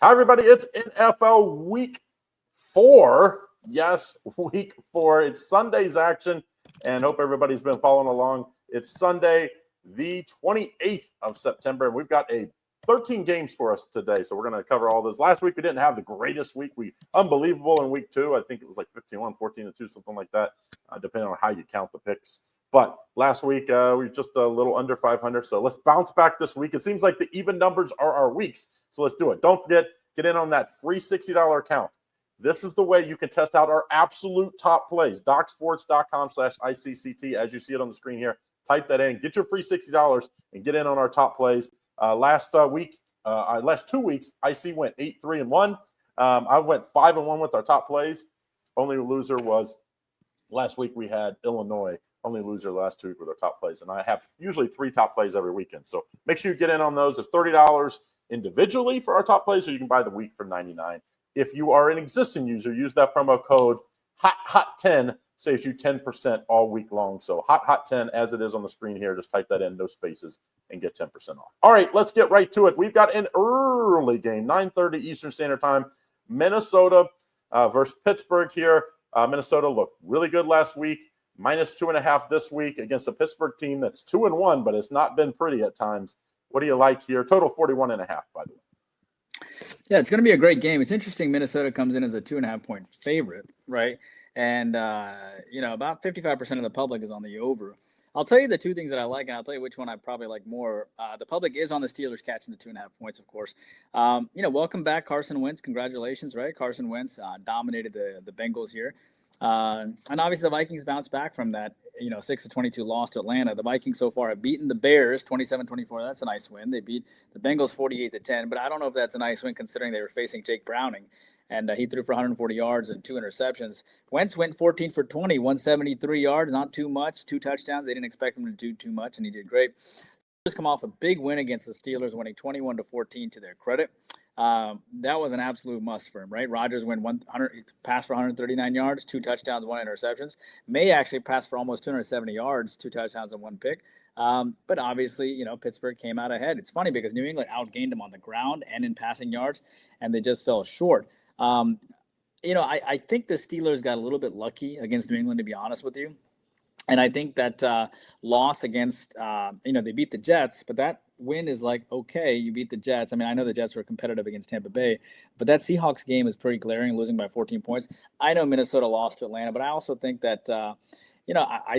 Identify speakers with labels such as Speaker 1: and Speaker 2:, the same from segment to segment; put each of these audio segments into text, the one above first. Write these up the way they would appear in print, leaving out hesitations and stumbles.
Speaker 1: Hi, everybody. It's NFL Week 4. Yes, Week 4. It's Sunday's action, and hope everybody's been following along. It's Sunday, the 28th of September, and we've got 13 games for us today, so we're going to cover all this. Last week, we didn't have the greatest week. Unbelievable in Week 2. I think it was like 15-1, 14-2, something like that, depending on how you count the picks. But last week, we were just a little under 500, so let's bounce back this week. It seems like the even numbers are our weeks, so let's do it. Don't forget, get in on that free $60 account. This is the way you can test out our absolute top plays. DocSports.com/ICCT, as you see it on the screen here. Type that in, get your free $60, and get in on our top plays. Last 2 weeks, IC went 8-3-1. I went 5-1 with our top plays. Only loser was last week. We had Illinois. Only loser last 2 weeks with our top plays, and I have usually 3 top plays every weekend. So make sure you get in on those. It's $30 individually for our top plays, or you can buy the week for $99. If you are an existing user, use that promo code HOT10. Saves you 10% all week long. So HOT10 as it is on the screen here. Just type that in, no spaces, and get 10% off. All right, let's get right to it. We've got an early game, 9:30 Eastern Standard Time. Minnesota versus Pittsburgh here. Minnesota looked really good last week. -2.5 this week against a Pittsburgh team that's 2-1, but it's not been pretty at times. What do you like here? Total 41.5, by the way.
Speaker 2: Yeah, it's going to be a great game. It's interesting. Minnesota comes in as a 2.5-point favorite, right? And, about 55% of the public is on the over. I'll tell you the 2 things that I like, and I'll tell you which one I probably like more. The public is on the Steelers catching the 2.5 points, of course. Welcome back, Carson Wentz. Congratulations, right? Carson Wentz dominated the Bengals here. And obviously the Vikings bounced back from that, 6-22 loss to Atlanta. The Vikings so far have beaten the Bears 27-24. That's a nice win. They beat the Bengals 48-10, but I don't know if that's a nice win considering they were facing Jake Browning. And he threw for 140 yards and 2 interceptions. Wentz went 14 for 20, 173 yards, not too much, 2 touchdowns. They didn't expect him to do too much, and he did great. Just come off a big win against the Steelers, winning 21-14 to their credit. That was an absolute must for him, right? Rodgers went 100, passed for 139 yards, 2 touchdowns, 1 interceptions. May actually passed for almost 270 yards, 2 touchdowns and 1 pick. But obviously, Pittsburgh came out ahead. It's funny because New England outgained them on the ground and in passing yards, and they just fell short. I think the Steelers got a little bit lucky against New England, to be honest with you. And I think that loss against, they beat the Jets, but that win is like, okay, you beat the Jets. I mean, I know the Jets were competitive against Tampa Bay, but that Seahawks game is pretty glaring, losing by 14 points. I know Minnesota lost to Atlanta, but I also think that, I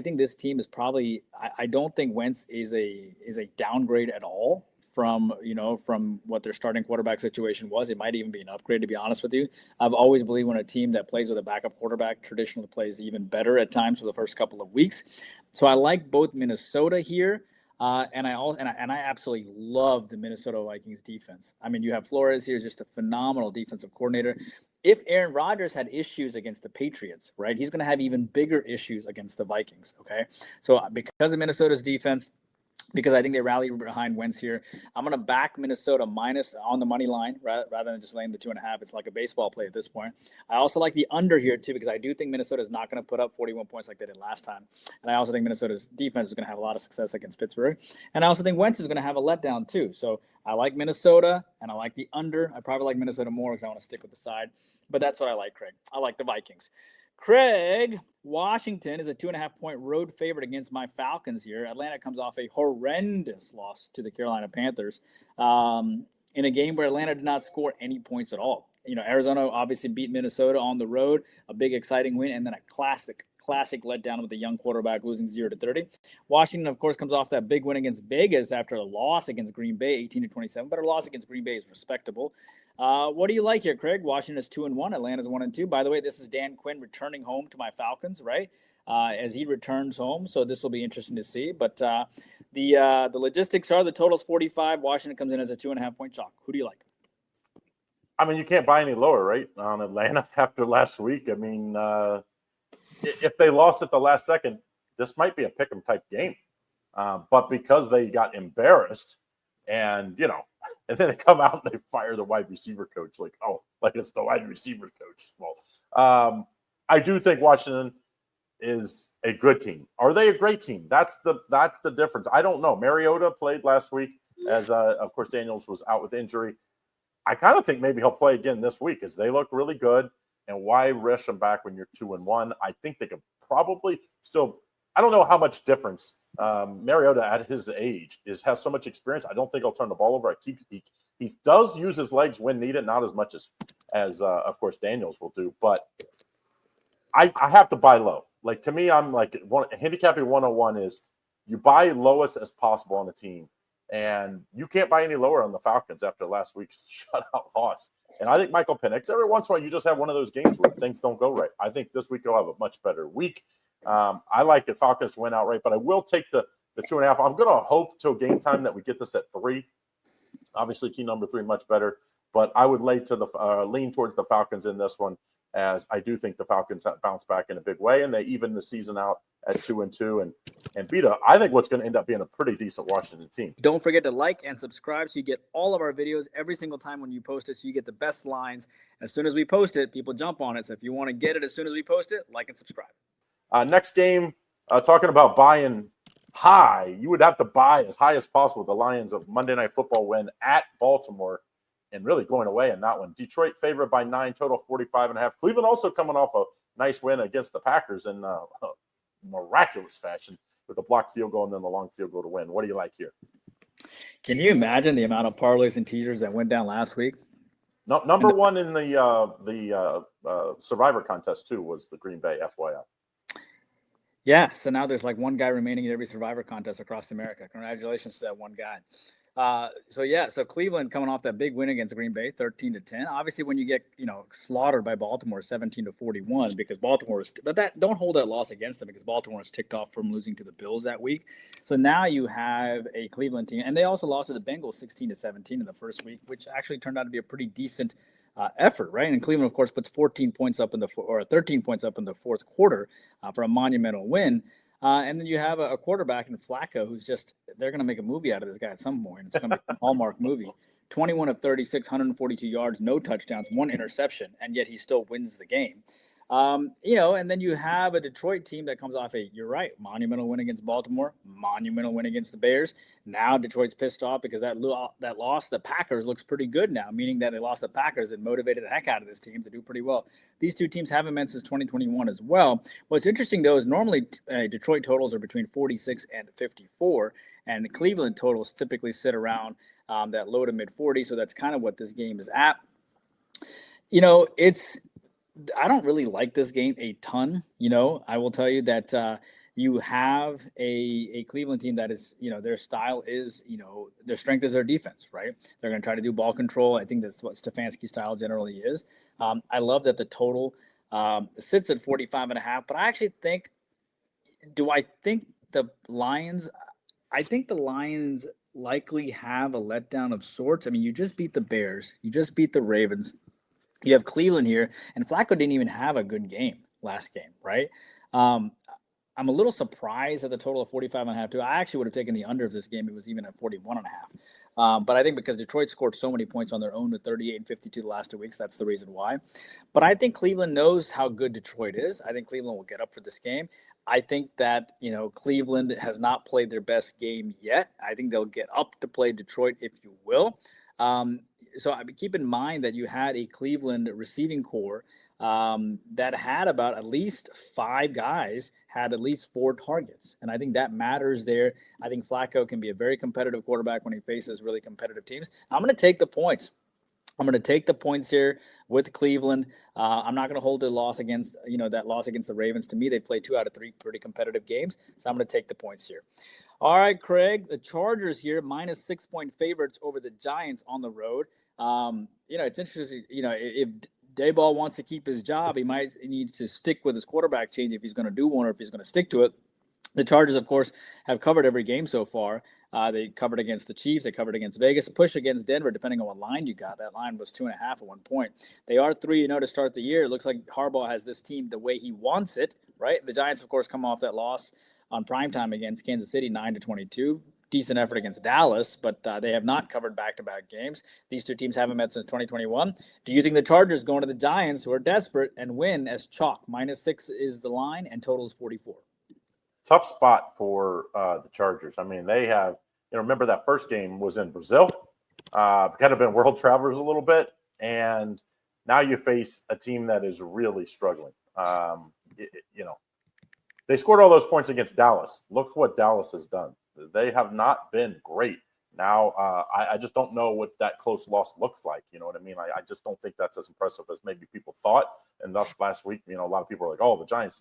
Speaker 2: think this team is probably, I don't think Wentz is a downgrade at all from what their starting quarterback situation was. It might even be an upgrade, to be honest with you. I've always believed when a team that plays with a backup quarterback traditionally plays even better at times for the first couple of weeks. So I like both Minnesota here, and I absolutely love the Minnesota Vikings defense. I mean, you have Flores here, just a phenomenal defensive coordinator. If Aaron Rodgers had issues against the Patriots, right, he's going to have even bigger issues against the Vikings, okay? So because of Minnesota's defense, because I think they rallied behind Wentz here, I'm going to back Minnesota minus on the money line rather than just laying the 2.5. It's like a baseball play at this point. I also like the under here, too, because I do think Minnesota is not going to put up 41 points like they did last time. And I also think Minnesota's defense is going to have a lot of success against Pittsburgh. And I also think Wentz is going to have a letdown, too. So I like Minnesota, and I like the under. I probably like Minnesota more because I want to stick with the side. But that's what I like, Craig. I like the Vikings. Craig, Washington is a 2.5-point road favorite against my Falcons here. Atlanta comes off a horrendous loss to the Carolina Panthers in a game where Atlanta did not score any points at all. Arizona obviously beat Minnesota on the road, a big exciting win, and then a classic letdown with the young quarterback losing 0-30. Washington, of course, comes off that big win against Vegas after a loss against Green Bay, 18-27, but a loss against Green Bay is respectable. What do you like here, Craig? Washington is 2-1, Atlanta's 1-2. By the way, this is Dan Quinn returning home to my Falcons, right? As he returns home, so this will be interesting to see. But the logistics are the total's 45. Washington comes in as a 2.5-point chalk. Who do you like?
Speaker 1: I mean, you can't buy any lower, right, on Atlanta after last week. I mean, if they lost at the last second, this might be a pick 'em type game. But because they got embarrassed and then they come out and they fire the wide receiver coach, like it's the wide receiver coach's fault. I do think Washington is a good team. Are they a great team? That's the difference. I don't know. Mariota played last week as, of course, Daniels was out with injury. I kind of think maybe he'll play again this week as they look really good. And why rush him back when you're 2-1? I think they could probably still. I don't know how much difference Mariota at his age has so much experience. I don't think he'll turn the ball over. He does use his legs when needed, not as much as of course Daniels will do. But I have to buy low. Like, to me, I'm like handicapping 101 is you buy lowest as possible on the team, and you can't buy any lower on the Falcons after last week's shutout loss. And I think Michael Penix, every once in a while, you just have one of those games where things don't go right. I think this week he'll have a much better week. I like the Falcons to win outright, but I will take the 2.5. I'm going to hope till game time that we get this at 3. Obviously, key number 3 much better, but I would lean towards the Falcons in this one, as I do think the Falcons bounce back in a big way, and they even the season out at 2-2 and beat I think what's going to end up being a pretty decent Washington team.
Speaker 2: Don't forget to like and subscribe so you get all of our videos every single time when you post it, so you get the best lines. As soon as we post it, people jump on it. So if you want to get it as soon as we post it, like and subscribe.
Speaker 1: Next game, talking about buying high, you would have to buy as high as possible the Lions of Monday Night Football win at Baltimore, and really going away in that one. Detroit favored by 9, total 45.5. Cleveland also coming off a nice win against the Packers in miraculous fashion with a blocked field goal and then the long field goal to win. What do you like here?
Speaker 2: Can you imagine the amount of parlays and teasers that went down last week?
Speaker 1: No, number one in the Survivor contest too was the Green Bay, FYI.
Speaker 2: Yeah, so now there's like one guy remaining in every Survivor contest across America. Congratulations to that one guy. So Cleveland coming off that big win against Green Bay, 13-10. Obviously, when you get slaughtered by Baltimore, 17-41, because Baltimore is, but don't hold that loss against them because Baltimore is ticked off from losing to the Bills that week. So now you have a Cleveland team, and they also lost to the Bengals 16-17 in the first week, which actually turned out to be a pretty decent effort, right? And Cleveland, of course, puts 13 points up in the fourth quarter for a monumental win. And then you have a quarterback in Flacco who's they're going to make a movie out of this guy at some point. It's going to be a Hallmark movie. 21 of 36, 142 yards, no touchdowns, 1 interception, and yet he still wins the game. And then you have a Detroit team that comes off you're right, monumental win against Baltimore, monumental win against the Bears. Now Detroit's pissed off because that loss, the Packers, looks pretty good now, meaning that they lost the Packers and motivated the heck out of this team to do pretty well. These two teams haven't met since 2021 as well. What's interesting, though, is normally Detroit totals are between 46 and 54, and the Cleveland totals typically sit around that low to mid 40s, so that's kind of what this game is at. I don't really like this game a ton. I will tell you that you have a Cleveland team that is, their style is, their strength is their defense, right? They're going to try to do ball control. I think that's what Stefanski's style generally is. I love that the total sits at 45.5, but I actually think the Lions likely have a letdown of sorts. I mean, you just beat the Bears. You just beat the Ravens. You have Cleveland here, and Flacco didn't even have a good game last game, right? I'm a little surprised at the total of 45.5 too. I actually would have taken the under of this game. It was even at 41.5. But I think because Detroit scored so many points on their own with 38 and 52 the last 2 weeks, that's the reason why. But I think Cleveland knows how good Detroit is. I think Cleveland will get up for this game. I think that, Cleveland has not played their best game yet. I think they'll get up to play Detroit, if you will. So keep in mind that you had a Cleveland receiving core that had about at least 5 guys had at least 4 targets. And I think that matters there. I think Flacco can be a very competitive quarterback when he faces really competitive teams. I'm going to take the points. I'm going to take the points here with Cleveland. I'm not going to hold the loss against, that loss against the Ravens. To me, they played 2 out of 3 pretty competitive games. So I'm going to take the points here. All right, Craig, the Chargers here, minus 6-point favorites over the Giants on the road. It's interesting, if Dayball wants to keep his job, he might need to stick with his quarterback change if he's going to do one or if he's going to stick to it. The Chargers, of course, have covered every game so far. They covered against the Chiefs. They covered against Vegas. Push against Denver, depending on what line you got. That line was 2.5 at one point. They are 3-0 to start the year. It looks like Harbaugh has this team the way he wants it, right? The Giants, of course, come off that loss on primetime against Kansas City, 9-22. Decent effort against Dallas, but they have not covered back-to-back games. These two teams haven't met since 2021. Do you think the Chargers go into the Giants, who are desperate, and win as chalk? -6 is the line, and total is 44.
Speaker 1: Tough spot for the Chargers. I mean, they have, remember that first game was in Brazil. kind of been world travelers a little bit, and now you face a team that is really struggling. They scored all those points against Dallas. Look what Dallas has done. They have not been great. Now, I just don't know what that close loss looks like. You know what I mean? I just don't think that's as impressive as maybe people thought. And thus, last week, a lot of people are like, oh, the Giants.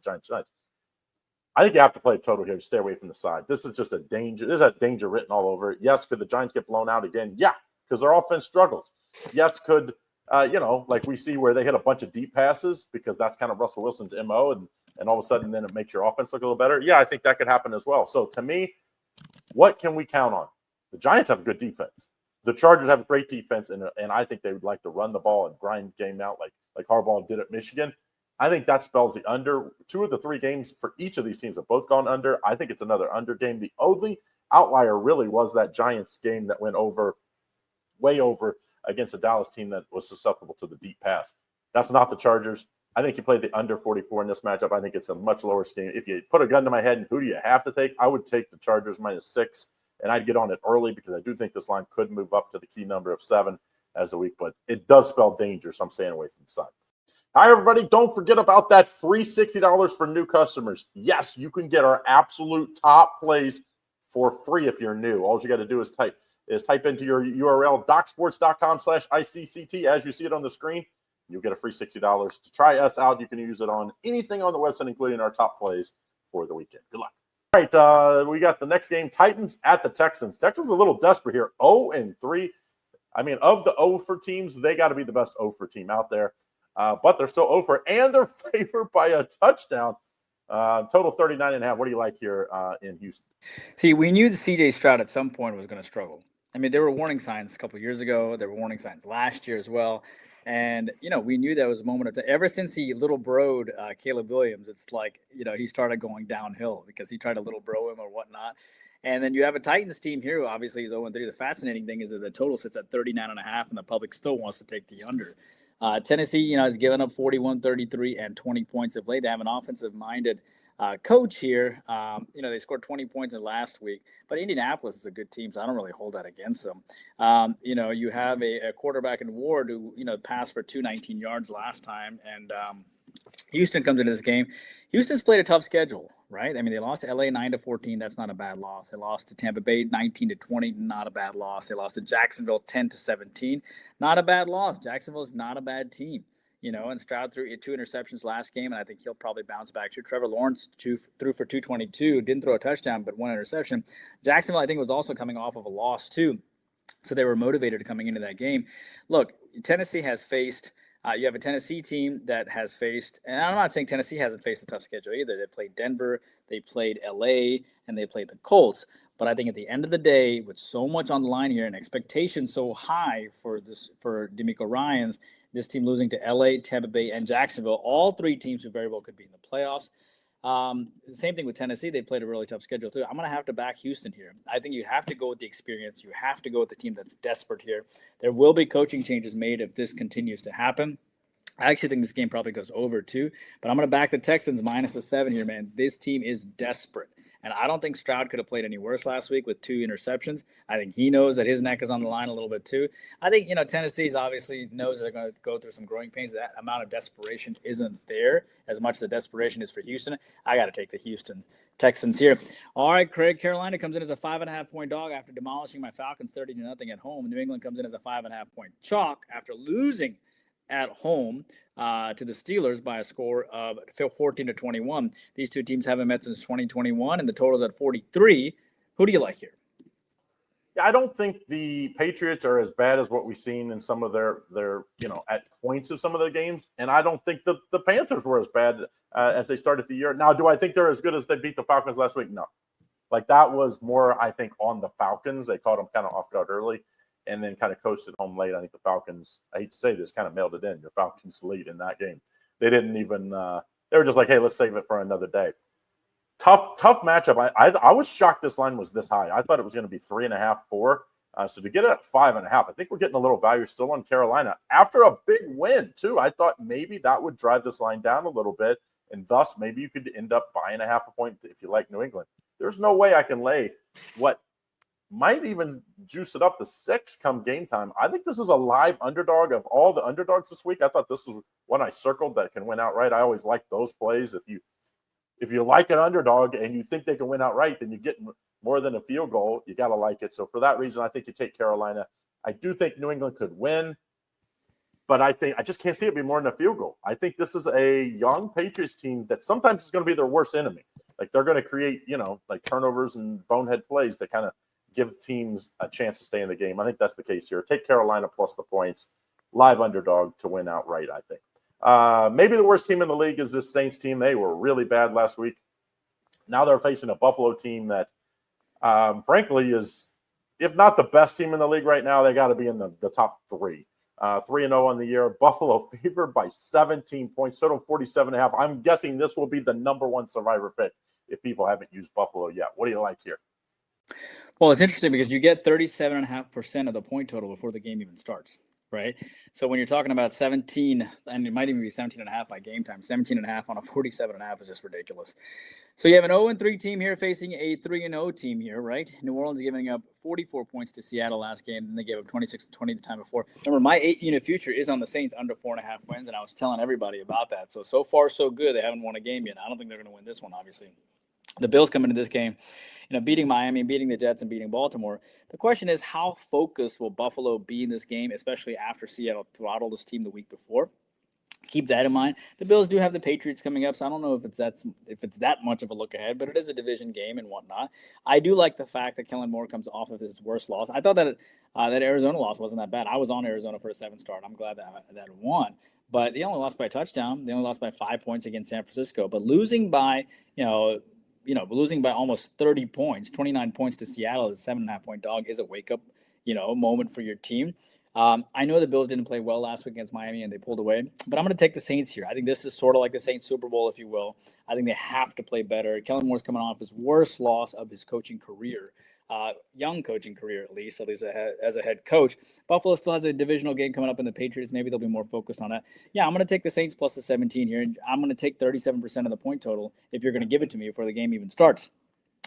Speaker 1: I think you have to play a total here to stay away from the side. This is just a danger. This has danger written all over it. Yes, could the Giants get blown out again? Yeah, because their offense struggles. Yes, could, like we see where they hit a bunch of deep passes because that's kind of Russell Wilson's MO, and all of a sudden then it makes your offense look a little better. Yeah, I think that could happen as well. So to me, what can we count on? The Giants have a good defense. The Chargers have a great defense, and I think they would like to run the ball and grind the game out like Harbaugh did at Michigan. I think that spells the under. 2 of the 3 games for each of these teams have both gone under. I think it's another under game. The only outlier really was that Giants game that went way over against a Dallas team that was susceptible to the deep pass. That's not the Chargers. I think you play the under 44 in this matchup. I think it's a much lower scheme. If you put a gun to my head and who do you have to take, I would take the Chargers -6, and I'd get on it early because I do think this line could move up to the key number of 7 as the week, but it does spell danger, so I'm staying away from the side. Hi, everybody. Don't forget about that free $60 for new customers. Yes, you can get our absolute top plays for free if you're new. All you got to do is type into your URL, docsports.com/ICCT, as you see it on the screen. You'll get a free $60 to try us out. You can use it on anything on the website, including our top plays for the weekend. Good luck. All right, we got the next game, Titans at the Texans. Texans a little desperate here, 0-3. I mean, of the 0 for teams, they got to be the best 0 for team out there. But they're still 0 for, and they're favored by a touchdown. Total 39.5. What do you like here in Houston?
Speaker 2: See, we knew the C.J. Stroud at some point was going to struggle. I mean, there were warning signs a couple of years ago. There were warning signs last year as well. And, we knew that was a moment of time. Ever since he little broed Caleb Williams, it's like, he started going downhill because he tried to little bro him or whatnot. And then you have a Titans team here who obviously is 0-3. The fascinating thing is that the total sits at 39.5, and the public still wants to take the under. Tennessee, has given up 41, 33, and 20 points of late. They have an offensive-minded coach here. They scored 20 points in last week, but Indianapolis is a good team, so I don't really hold that against them. You have a quarterback in Ward who, passed for 219 yards last time, and Houston comes into this game. Houston's played a tough schedule, right? I mean, they lost to LA 9-14. That's not a bad loss. They lost to Tampa Bay 19-20. Not a bad loss. They lost to Jacksonville 10-17. Not a bad loss. Jacksonville's not a bad team. And Stroud threw 2 interceptions last game, and I think he'll probably bounce back too. Trevor Lawrence threw for 222, didn't throw a touchdown, but 1 interception. Jacksonville, I think, was also coming off of a loss too, so they were motivated coming into that game. Look, Tennessee has faced you have a Tennessee team that has faced, and I'm not saying Tennessee hasn't faced a tough schedule either. They played Denver, they played LA, and they played the Colts. But I think at the end of the day, with so much on the line here and expectations so high for DeMeco Ryans, this team losing to LA, Tampa Bay, and Jacksonville, all 3 teams who very well could be in the playoffs. The same thing with Tennessee. They played a really tough schedule too. I'm going to have to back Houston here. I think you have to go with the experience. You have to go with the team that's desperate here. There will be coaching changes made if this continues to happen. I actually think this game probably goes over too, but I'm going to back the Texans -7 here, man. This team is desperate. And I don't think Stroud could have played any worse last week with 2 interceptions. I think he knows that his neck is on the line a little bit too. I think, Tennessee's obviously knows they're going to go through some growing pains. That amount of desperation isn't there as much as the desperation is for Houston. I got to take the Houston Texans here. All right, Craig, Carolina comes in as a 5.5-point dog after demolishing my Falcons 30-0 at home. New England comes in as a 5.5-point chalk after losing at home to the Steelers by a score of 14-21. These 2 teams haven't met since 2021, and the total's at 43. Who do you like here?
Speaker 1: Yeah, I don't think the Patriots are as bad as what we've seen in some of their at points of some of their games, and I don't think the Panthers were as bad as they started the year. Now, do I think they're as good as they beat the Falcons last week? No. Like, that was more, I think, on the Falcons. They caught them kind of off guard early and then kind of coasted home late. I think the Falcons, I hate to say this, kind of mailed it in. The Falcons lead in that game. They didn't even they were just like, hey, let's save it for another day. Tough matchup. I was shocked this line was this high. I thought it was going to be 3.5, 4. So to get it at 5.5, I think we're getting a little value still on Carolina after a big win too. I thought maybe that would drive this line down a little bit, and thus maybe you could end up buying a 0.5 point if you like New England. There's no way I can lay what might even juice it up to 6 come game time. I think this is a live underdog. Of all the underdogs this week, I thought this was one I circled that can win outright. I always like those plays. If you like an underdog and you think they can win outright, then you get more than a field goal. You got to like it. So for that reason, I think you take Carolina. I do think New England could win, but I just can't see it be more than a field goal. I think this is a young Patriots team that sometimes is going to be their worst enemy. Like they're going to create, like turnovers and bonehead plays that kind of give teams a chance to stay in the game. I think that's the case here. Take Carolina plus the points, live underdog to win outright, I think. Maybe the worst team in the league is this Saints team. They were really bad last week. Now they're facing a Buffalo team that, frankly, is, if not the best team in the league right now, they got to be in the top 3. 3-0 on the year. Buffalo favored by 17 points, total 47.5. I'm guessing this will be the number 1 survivor pick if people haven't used Buffalo yet. What do you like here?
Speaker 2: Well, it's interesting because you get 37.5% of the point total before the game even starts, right? So when you're talking about 17, and it might even be 17.5 by game time, 17.5 on a 47.5 is just ridiculous. So you have an 0-3 team here facing a 3-0 team here, right? New Orleans giving up 44 points to Seattle last game, and they gave up 26-20 the time before. Remember, my 8-unit future is on the Saints under 4.5 wins, and I was telling everybody about that. So far, so good. They haven't won a game yet. I don't think they're going to win this one, obviously. The Bills come into this game, beating Miami, beating the Jets, and beating Baltimore. The question is, how focused will Buffalo be in this game, especially after Seattle throttled this team the week before? Keep that in mind. The Bills do have the Patriots coming up, so I don't know if it's that much of a look ahead, but it is a division game and whatnot. I do like the fact that Kellen Moore comes off of his worst loss. I thought that Arizona loss wasn't that bad. I was on Arizona for a 7 start. I'm glad that won. But they only lost by a touchdown. They only lost by 5 points against San Francisco. But losing by, losing by almost 30 points, 29 points to Seattle as a 7.5-point dog is a wake-up, moment for your team. I know the Bills didn't play well last week against Miami and they pulled away, but I'm going to take the Saints here. I think this is sort of like the Saints Super Bowl, if you will. I think they have to play better. Kellen Moore's coming off his worst loss of his coaching career, young coaching career at least as a head coach. Buffalo still has a divisional game coming up in the Patriots. Maybe they'll be more focused on that. Yeah, I'm going to take the Saints plus the 17 here. I'm going to take 37% of the point total if you're going to give it to me before the game even starts.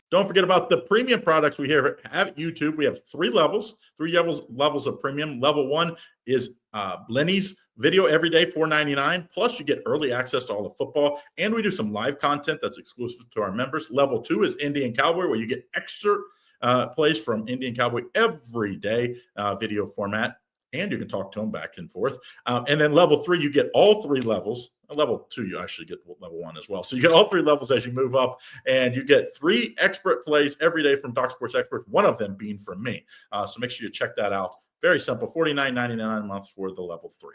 Speaker 1: Don't forget about the premium products we have at YouTube. We have 3 levels of premium. Level 1 is Lenny's video every day, $4.99. Plus, you get early access to all the football, and we do some live content that's exclusive to our members. Level 2 is Indian Cowboy, where you get extra plays from Indian Cowboy every day, video format. And you can talk to them back and forth. And then level 3, you get all 3 levels. Level 2, you actually get level 1 as well. So you get all 3 levels as you move up, and you get 3 expert plays every day from Doc Sports experts, one of them being from me. So make sure you check that out. Very simple, $49.99 a month for the level 3.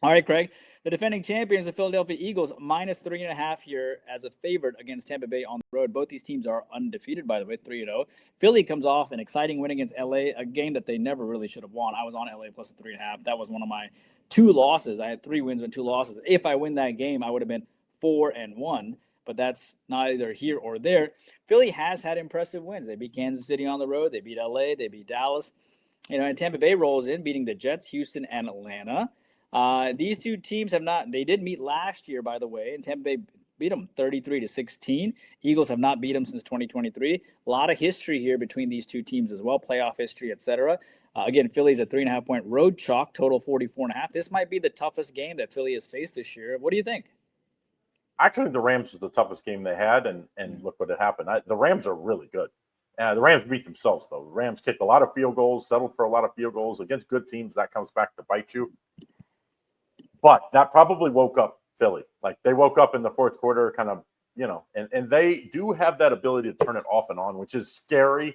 Speaker 2: All right, Craig. The defending champions, the Philadelphia Eagles, minus 3.5 here as a favorite against Tampa Bay on the road. Both these teams are undefeated, by the way, 3-0. Philly comes off an exciting win against LA, a game that they never really should have won. I was on LA plus the 3.5. That was one of my 2 losses. I had 3 wins and 2 losses. If I win that game, I would have been 4-1. But that's neither here or there. Philly has had impressive wins. They beat Kansas City on the road. They beat LA. They beat Dallas. And Tampa Bay rolls in, beating the Jets, Houston, and Atlanta. These 2 teams they did meet last year, by the way, and Tampa Bay beat them 33-16. Eagles have not beat them since 2023. A lot of history here between these 2 teams as well, playoff history, etc. Again, Philly's a 3.5-point road chalk, total 44.5. This might be the toughest game that Philly has faced this year. What do you think?
Speaker 1: Actually, the Rams was the toughest game they had, and look what had happened. The Rams are really good. The Rams beat themselves, though. The Rams kicked a lot of field goals, settled for a lot of field goals. Against good teams, that comes back to bite you. But that probably woke up Philly. Like, they woke up in the fourth quarter kind of, and they do have that ability to turn it off and on, which is scary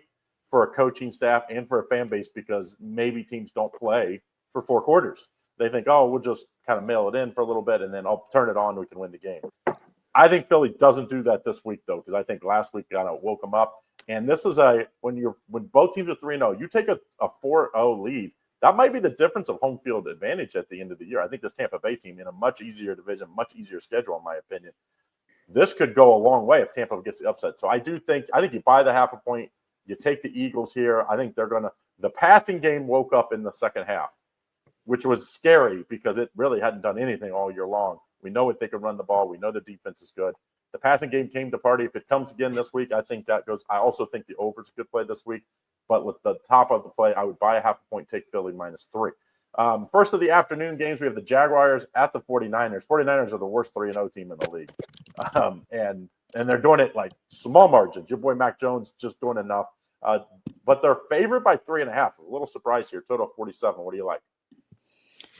Speaker 1: for a coaching staff and for a fan base because maybe teams don't play for 4 quarters. They think, we'll just kind of mail it in for a little bit and then I'll turn it on. We can win the game. I think Philly doesn't do that this week, though, because I think last week kind of woke them up. And this is when both teams are 3-0, you take a 4-0 lead. That might be the difference of home field advantage at the end of the year. I think this Tampa Bay team in a much easier division, much easier schedule, in my opinion. This could go a long way if Tampa gets the upset. So I think you buy the 0.5 point. You take the Eagles here. I think the passing game woke up in the second half, which was scary because it really hadn't done anything all year long. We know they could run the ball. We know the defense is good. The passing game came to party. If it comes again this week, I think that goes. I also think the over is a good play this week. But with the top of the play, I would buy a 0.5 point, take Philly -3. First of the afternoon games, we have the Jaguars at the 49ers. 49ers are the worst 3-0 team in the league. And they're doing it like small margins. Your boy Mac Jones just doing enough. But they're favored by 3.5. A little surprise here. Total 47. What do you like?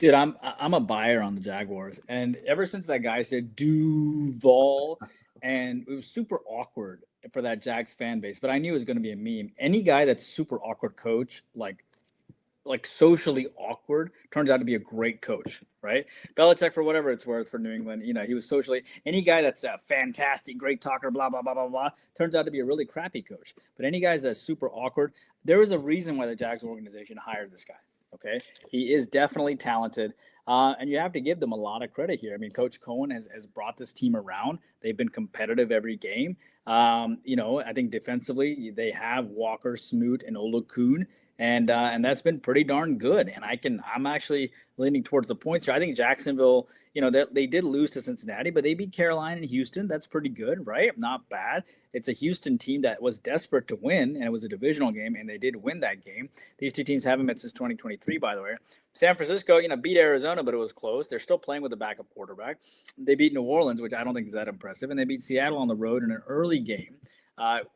Speaker 2: Dude, I'm a buyer on the Jaguars. And ever since that guy said Duval, and it was super awkward for that Jags fan base, but I knew it was going to be a meme. Any guy that's super awkward coach, like socially awkward, turns out to be a great coach, right? Belichick, for whatever it's worth for New England, he was socially, any guy that's a fantastic, great talker, blah, blah, blah, blah, blah, turns out to be a really crappy coach. But any guys that's super awkward, there is a reason why the Jags organization hired this guy. Okay, he is definitely talented, and you have to give them a lot of credit here. I mean, Coach Cohen has brought this team around. They've been competitive every game. I think defensively they have Walker, Smoot, and Olakun, and that's been pretty darn good. And I'm actually leaning towards the points here. I think Jacksonville, they did lose to Cincinnati, but they beat Carolina and Houston. That's pretty good, right? Not bad. It's a Houston team that was desperate to win, and it was a divisional game, and they did win that game. These two teams haven't met since 2023, by the way. San Francisco, beat Arizona, but it was close. They're still playing with a backup quarterback. They beat New Orleans, which I don't think is that impressive, and they beat Seattle on the road in an early game.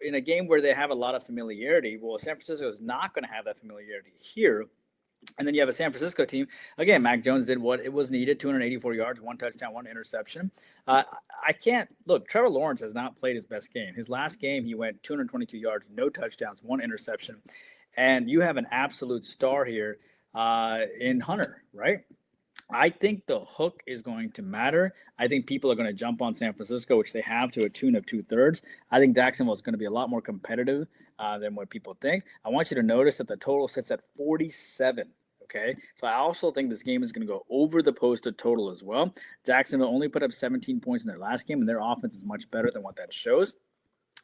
Speaker 2: In a game where they have a lot of familiarity. Well, San Francisco is not going to have that familiarity here. And then you have a San Francisco team. Again, Mac Jones did what it was needed, 284 yards, 1 touchdown, 1 interception. Trevor Lawrence has not played his best game. His last game, he went 222 yards, no touchdowns, 1 interception. And you have an absolute star here in Hunter, right? I think the hook is going to matter. I think people are going to jump on San Francisco, which they have to a tune of 2/3. I think Jacksonville is going to be a lot more competitive than what people think. I want you to notice that the total sits at 47. Okay, so I also think this game is going to go over the posted total as well. Jacksonville only put up 17 points in their last game, and their offense is much better than what that shows.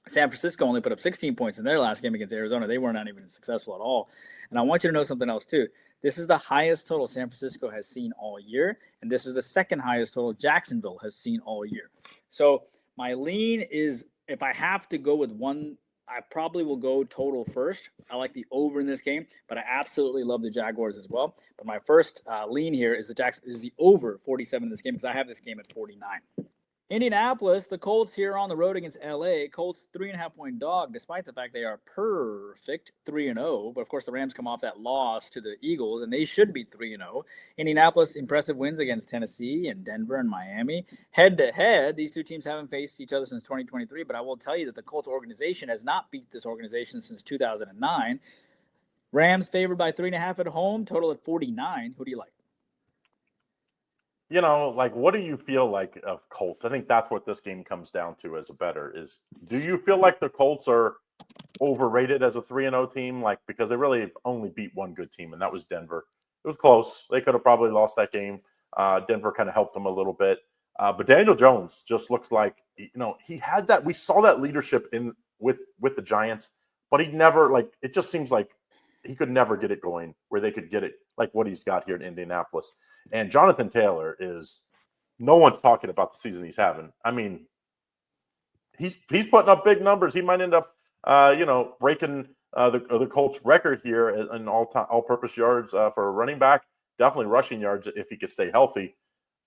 Speaker 2: San Francisco only put up 16 points in their last game against Arizona. They were not even successful at all. And I want you to know something else too. This is the highest total San Francisco has seen all year, and this is the second highest total Jacksonville has seen all year. So my lean is, if I have to go with one, I probably will go total first. I like the over in this game, but I absolutely love the Jaguars as well. But my first lean here is the over 47 in this game, because I have this game at 49. Indianapolis, the Colts here on the road against LA. Colts 3.5 point dog, despite the fact they are perfect 3-0. But of course, the Rams come off that loss to the Eagles, and they should be 3-0. Indianapolis, impressive wins against Tennessee and Denver and Miami. Head to head, these two teams haven't faced each other since 2023. But I will tell you that the Colts organization has not beat this organization since 2009. Rams favored by 3.5 at home, total at 49. Who do you like?
Speaker 1: What do you feel like of Colts? I think that's what this game comes down to as a bettor is, do you feel like the Colts are overrated as a 3-0 team? Because they really only beat one good team, and that was Denver. It was close. They could have probably lost that game. Denver kind of helped them a little bit. But Daniel Jones just looks like, he had that. We saw that leadership with the Giants, but he never, it just seems like he could never get it going where they could get it like what he's got here in Indianapolis. And Jonathan Taylor no one's talking about the season he's having. I mean, he's putting up big numbers. He might end up, breaking the Colts record here in all-purpose yards for a running back. Definitely rushing yards if he could stay healthy.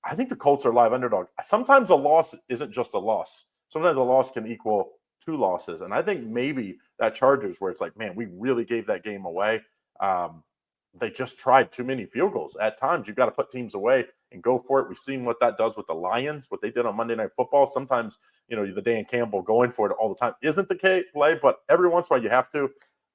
Speaker 1: I think the Colts are live underdog. Sometimes a loss isn't just a loss. Sometimes a loss can equal 2 losses. And I think maybe that Chargers, where it's like, man, we really gave that game away. They just tried too many field goals. At times, you've got to put teams away and go for it. We've seen what that does with the Lions, what they did on Monday Night Football. Sometimes, the Dan Campbell going for it all the time isn't the play, but every once in a while you have to.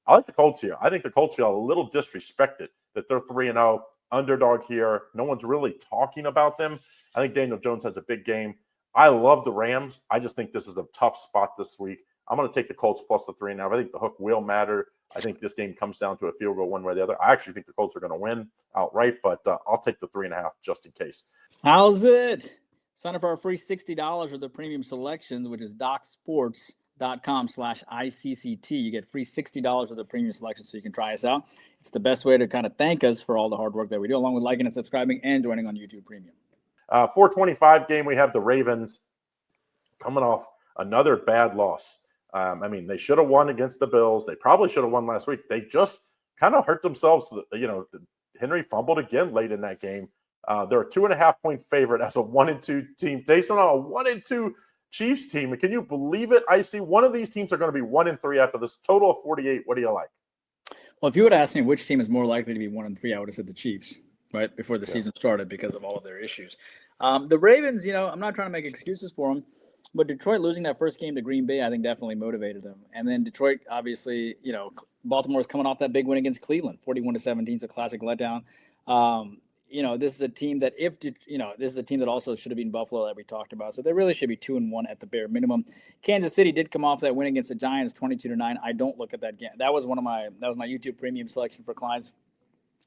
Speaker 1: I like the Colts here. I think the Colts feel a little disrespected that they're 3-0, underdog here. No one's really talking about them. I think Daniel Jones has a big game. I love the Rams. I just think this is a tough spot this week. I'm going to take the Colts plus the 3.5. I think the hook will matter. I think this game comes down to a field goal one way or the other. I actually think the Colts are going to win outright, but I'll take the 3.5 just in case.
Speaker 2: How's it? Sign up for our free $60 of the premium selections, which is docsports.com/ICCT. You get free $60 of the premium selections so you can try us out. It's the best way to kind of thank us for all the hard work that we do, along with liking and subscribing and joining on YouTube Premium.
Speaker 1: 425 game, we have the Ravens coming off another bad loss. I mean, they should have won against the Bills. They probably should have won last week. They just kind of hurt themselves. Henry fumbled again late in that game. They're a 2.5-point favorite as a 1-2 team, based on a 1-2 Chiefs team. And can you believe it? I see one of these teams are going to be 1-3 after this total of 48. What do you like?
Speaker 2: Well, if you would ask me which team is more likely to be 1-3, I would have said the Chiefs, right, before the season started because of all of their issues. The Ravens, I'm not trying to make excuses for them, but Detroit losing that first game to Green Bay, I think definitely motivated them. And then Detroit, obviously, Baltimore's coming off that big win against Cleveland, 41-17. It's a classic letdown. This is a team that this is a team that also should have beaten Buffalo that we talked about. So they really should be 2-1 at the bare minimum. Kansas City did come off that win against the Giants, 22-9. I don't look at that game. That was my YouTube premium selection for clients.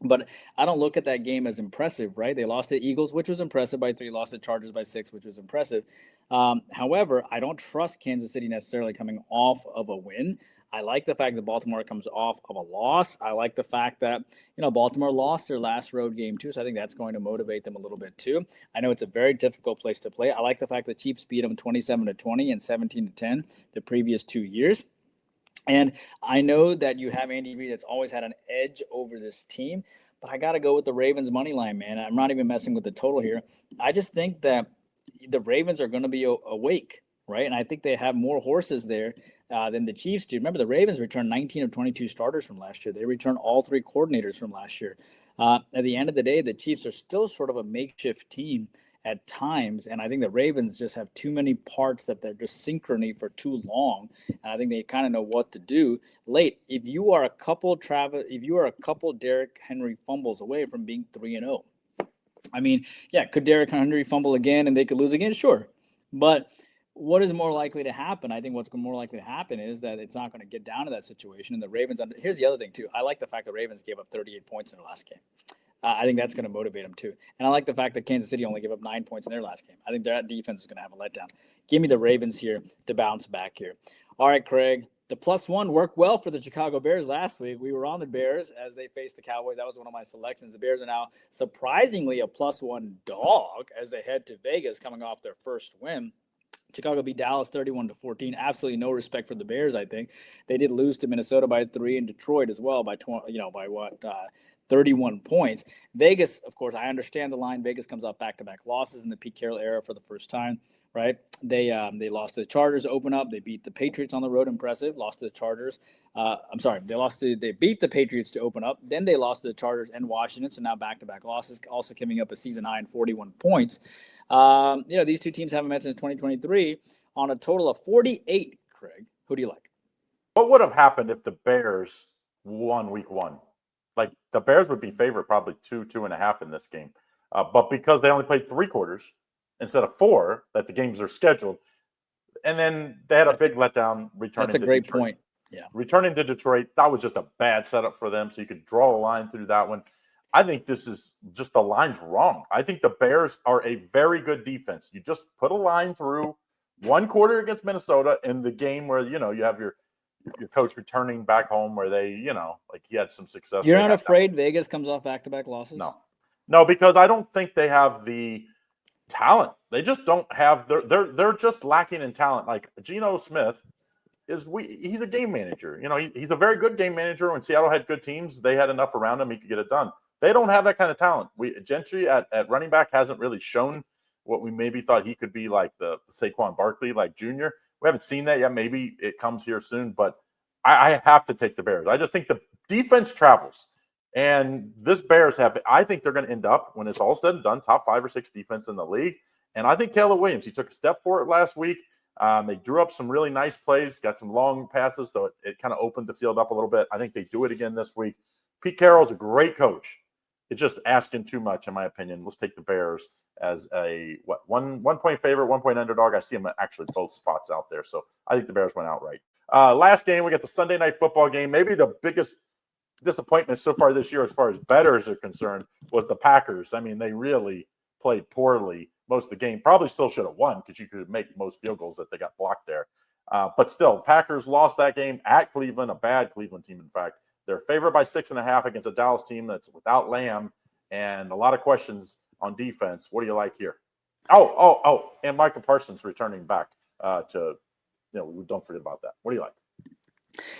Speaker 2: But I don't look at that game as impressive, right? They lost to the Eagles, which was impressive by 3, lost to the Chargers by 6, which was impressive. However, I don't trust Kansas City necessarily coming off of a win. I like the fact that Baltimore comes off of a loss. I like the fact that, Baltimore lost their last road game too. So I think that's going to motivate them a little bit too. I know it's a very difficult place to play. I like the fact that Chiefs beat them 27-20 and 17-10 the previous 2 years. And I know that you have Andy Reid that's always had an edge over this team, but I got to go with the Ravens money line, man. I'm not even messing with the total here. I just think that the Ravens are going to be awake, right? And I think they have more horses there than the Chiefs do. Remember, the Ravens returned 19 of 22 starters from last year. They returned all 3 coordinators from last year. At the end of the day, the Chiefs are still sort of a makeshift team at times, and I think the Ravens just have too many parts that they're just synchrony for too long, and I think they kind of know what to do late. If you are a couple Derrick Henry fumbles away from being 3-0, I mean, could Derrick Henry fumble again and they could lose again? Sure, but what is more likely to happen? I think what's more likely to happen is that it's not going to get down to that situation, and the Ravens. Here's the other thing too. I like the fact the Ravens gave up 38 points in their last game. I think that's going to motivate them too. And I like the fact that Kansas City only gave up 9 points in their last game. I think that defense is going to have a letdown. Give me the Ravens here to bounce back here. All right, Craig. The +1 worked well for the Chicago Bears last week. We were on the Bears as they faced the Cowboys. That was one of my selections. The Bears are now surprisingly a +1 dog as they head to Vegas coming off their first win. Chicago beat Dallas 31-14. Absolutely no respect for the Bears, I think. They did lose to Minnesota by 3 and Detroit as well by 31 points. Vegas, of course, I understand the line. Vegas comes off back-to-back losses in the Pete Carroll era for the first time, right? They lost to the Chargers to open up. They beat the Patriots on the road, impressive. Lost to the Chargers. They beat the Patriots to open up. Then they lost to the Chargers and Washington. So now back-to-back losses, also coming up a season high in 41 points. These two teams haven't met since 2023 on a total of 48. Craig, who do you like?
Speaker 1: What would have happened if the Bears won week 1? Like, the Bears would be favored probably 2.5 in this game. But because they only played 3 quarters instead of 4 that the games are scheduled, and then they had a big letdown returning to Detroit.
Speaker 2: That's a great point. Yeah.
Speaker 1: Returning to Detroit, that was just a bad setup for them, so you could draw a line through that one. I think this is just the line's wrong. I think the Bears are a very good defense. You just put a line through 1 quarter against Minnesota in the game where, you have your coach returning back home where they, he had some success.
Speaker 2: You're not afraid Vegas comes off back-to-back losses?
Speaker 1: No, because I don't think they have the talent. They just don't have. They're just lacking in talent. Like Geno Smith he's a game manager. He's a very good game manager. When Seattle had good teams, they had enough around him. He could get it done. They don't have that kind of talent. Gentry at running back hasn't really shown what we maybe thought he could be, like the Saquon Barkley, like junior. We haven't seen that yet. Maybe it comes here soon, but I have to take the Bears. I just think the defense travels. And this Bears I think they're going to end up, when it's all said and done, top 5 or 6 defense in the league. And I think Caleb Williams, he took a step forward last week. They drew up some really nice plays, got some long passes, though it kind of opened the field up a little bit. I think they do it again this week. Pete Carroll's a great coach. It's just asking too much, in my opinion. Let's take the Bears as a 1 point favorite, 1 point underdog. I see them at actually both spots out there. So I think the Bears went outright. Last game, we got the Sunday night football game. Maybe the biggest disappointment so far this year as far as bettors are concerned was the Packers. I mean, they really played poorly most of the game. Probably still should have won because you could make most field goals that they got blocked there. But still, Packers lost that game at Cleveland, a bad Cleveland team, in fact. They're favored by 6.5 against a Dallas team that's without Lamb and a lot of questions on defense. What do you like here? And Micah Parsons returning back to we don't forget about that. What do you like?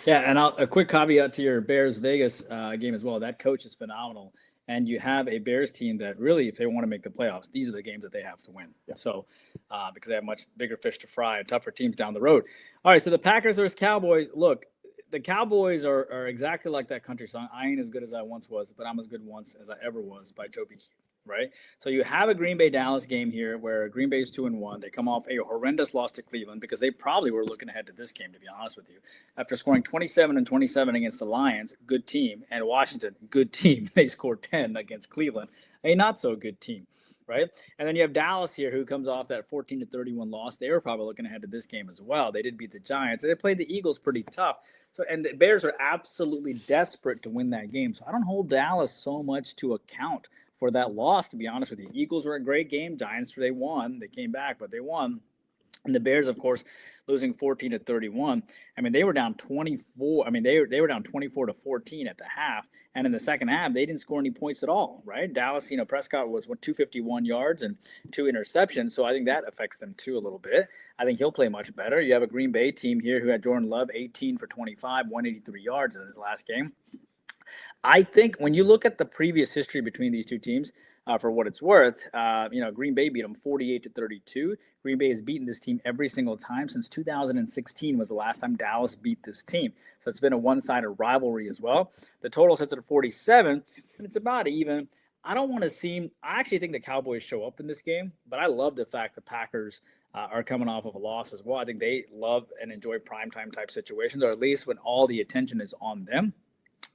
Speaker 2: Yeah, and a quick caveat to your Bears Vegas game as well. That coach is phenomenal, and you have a Bears team that really, if they want to make the playoffs, these are the games that they have to win.
Speaker 1: Yeah.
Speaker 2: So, because they have much bigger fish to fry and tougher teams down the road. All right, so the Packers versus Cowboys. Look, the Cowboys are exactly like that country song. I ain't as good as I once was, but I'm as good once as I ever was by Toby Keith. Right. So you have a Green Bay Dallas game here where Green Bay is 2-1. They come off a horrendous loss to Cleveland because they probably were looking ahead to this game, to be honest with you. After scoring 27-27 against the Lions, good team, and Washington, good team. They scored 10 against Cleveland, a not so good team. Right. And then you have Dallas here, who comes off that 14-31 loss. They were probably looking ahead to this game as well. They did beat the Giants. They played the Eagles pretty tough. So, and the Bears are absolutely desperate to win that game. So I don't hold Dallas so much to account for that loss, to be honest with you. Eagles were a great game. Giants, they won. They came back, but they won. And the Bears, of course, losing 14-31. I mean, they were down 24. I mean, they were down 24-14 at the half. And in the second half, they didn't score any points at all, right? Dallas, Prescott was 251 yards and 2 interceptions. So I think that affects them too a little bit. I think he'll play much better. You have a Green Bay team here who had Jordan Love 18 for 25, 183 yards in his last game. I think when you look at the previous history between these two teams, for what it's worth, Green Bay beat them 48-32. Green Bay has beaten this team every single time since 2016 was the last time Dallas beat this team. So it's been a one-sided rivalry as well. The total sits at 47, and it's about even. I actually think the Cowboys show up in this game, but I love the fact the Packers are coming off of a loss as well. I think they love and enjoy primetime type situations, or at least when all the attention is on them.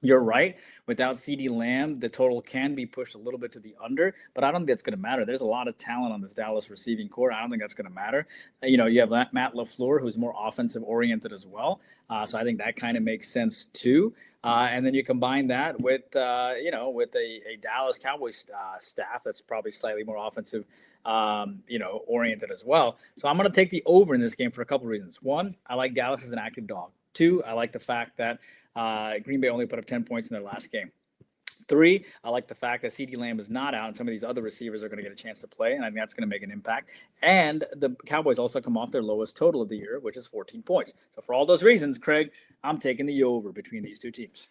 Speaker 2: You're right. Without CeeDee Lamb, the total can be pushed a little bit to the under, but I don't think that's going to matter. There's a lot of talent on this Dallas receiving core. I don't think that's going to matter. You have Matt LaFleur, who's more offensive oriented as well. So I think that kind of makes sense too. And then you combine that with a Dallas Cowboys staff that's probably slightly more offensive, oriented as well. So I'm going to take the over in this game for a couple of reasons. One, I like Dallas as an active dog. Two, I like the fact that Green Bay only put up 10 points in their last game. 3, I like the fact that CeeDee Lamb is not out and some of these other receivers are going to get a chance to play, and I think that's going to make an impact. And the Cowboys also come off their lowest total of the year, which is 14 points. So for all those reasons, Craig, I'm taking the over between these two teams.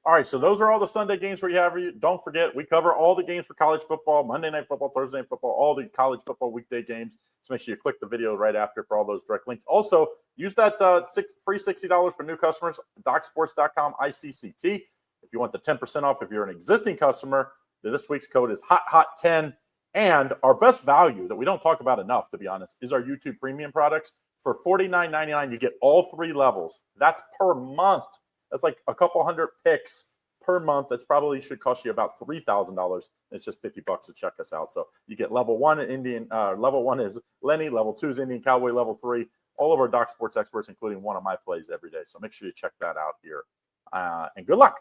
Speaker 1: All right, so those are all the Sunday games we have for you. Don't forget, we cover all the games for college football, Monday Night Football, Thursday Night Football, all the college football weekday games. So make sure you click the video right after for all those direct links. Also, use that free $60 for new customers, DocSports.com ICCT. If you want the 10% off, if you're an existing customer, this week's code is HOT10. And our best value that we don't talk about enough, to be honest, is our YouTube premium products. For $49.99, you get all 3 levels. That's per month. That's like a couple hundred picks per month. That's probably should cost you about $3,000. It's just $50 to check us out. So you get level 1 Indian. Level 1 is Lenny. Level 2 is Indian Cowboy. Level 3, all of our Doc Sports experts, including one of my plays every day. So make sure you check that out here. And good luck.